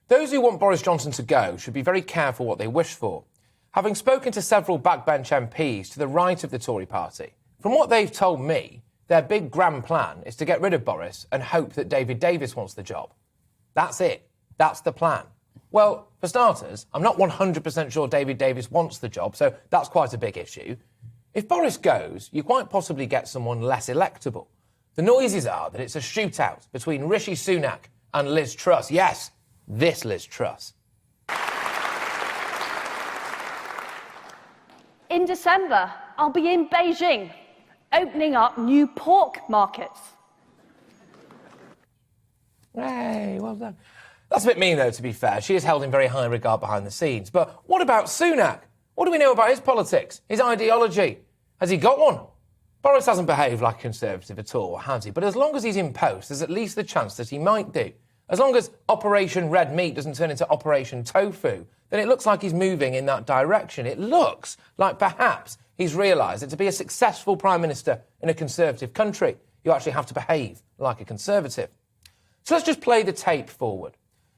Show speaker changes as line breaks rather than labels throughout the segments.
Those who want Boris Johnson to go should be very careful what they wish for. Having spoken to several backbench MPs to the right of the Tory party, from what they've told me, their big grand plan is to get rid of Boris and hope that David Davis wants the job. That's it. That's the plan. Well, for starters, I'm not 100% sure David Davis wants the job, so that's quite a big issue. If Boris goes, you quite possibly get someone less electable. The noises are that it's a shootout between Rishi Sunak and Liz Truss. Yes, this Liz Truss.
In December, I'll be in Beijing, opening up new pork markets.
Hey, well done. That's a bit mean, though, to be fair. She is held in very high regard behind the scenes. But what about Sunak? What do we know about his politics, his ideology? Has he got one? Boris hasn't behaved like a Conservative at all, has he? But as long as he's in post, there's at least the chance that he might do. As long as Operation Red Meat doesn't turn into Operation Tofu, then it looks like he's moving in that direction. It looks like perhaps he's realised that to be a successful Prime Minister in a Conservative country, you actually have to behave like a Conservative. So let's just play the tape forward.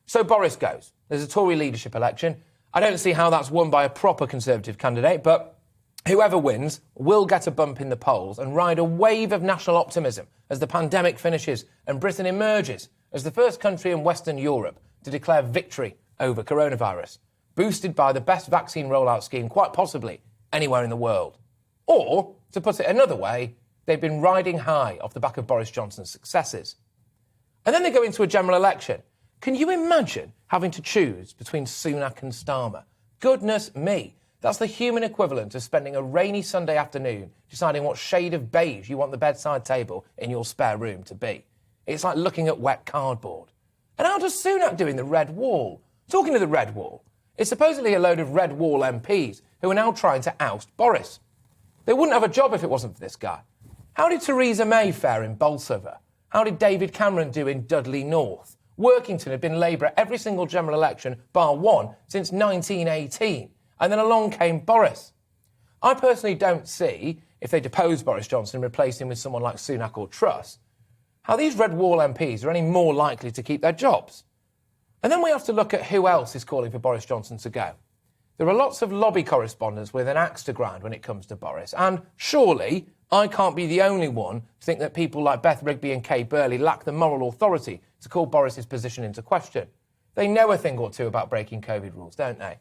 So Boris goes. There's a Tory leadership election. I don't see how that's won by a proper Conservative candidate, but whoever wins will get a bump in the polls and ride a wave of national optimism as the pandemic finishes and Britain emerges as the first country in Western Europe to declare victory over coronavirus, boosted by the best vaccine rollout scheme quite possibly anywhere in the world. Or, to put it another way, they've been riding high off the back of Boris Johnson's successes. And then they go into a general election. Can you imagine having to choose between Sunak and Starmer? Goodness me. That's the human equivalent of spending a rainy Sunday afternoon deciding what shade of beige you want the bedside table in your spare room to be. It's like looking at wet cardboard. And how does Sunak do in the Red Wall? Talking of the Red Wall, it's supposedly a load of Red Wall MPs who are now trying to oust Boris. They wouldn't have a job if it wasn't for this guy. How did Theresa May fare in Bolsover? How did David Cameron do in Dudley North? Workington had been Labour at every single general election, bar one, since 1918. And then along came Boris. I personally don't see, if they depose Boris Johnson and replace him with someone like Sunak or Truss, how these Red Wall MPs are any more likely to keep their jobs. And then we have to look at who else is calling for Boris Johnson to go. There are lots of lobby correspondents with an axe to grind when it comes to Boris, and surely I can't be the only one to think that people like Beth Rigby and Kay Burley lack the moral authority to call Boris's position into question. They know a thing or two about breaking COVID rules, don't they?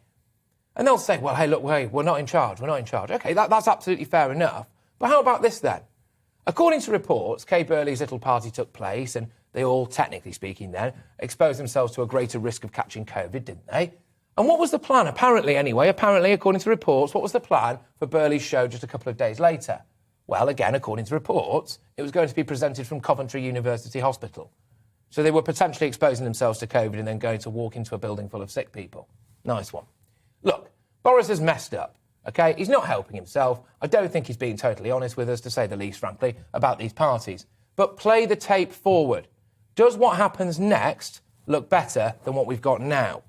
And they'll say, well, hey, look, we're not in charge, we're not in charge. OK, that's absolutely fair enough. But how about this then? According to reports, Kay Burley's little party took place and they all, technically speaking then, exposed themselves to a greater risk of catching COVID, didn't they? And what was the plan? Apparently, according to reports, what was the plan for Burley's show just a couple of days later? Well, again, according to reports, it was going to be presented from Coventry University Hospital. So they were potentially exposing themselves to COVID and then going to walk into a building full of sick people. Nice one. Look, Boris has messed up, OK? He's not helping himself. I don't think he's being totally honest with us, to say the least, frankly, about these parties. But play the tape forward. Does what happens next look better than what we've got now?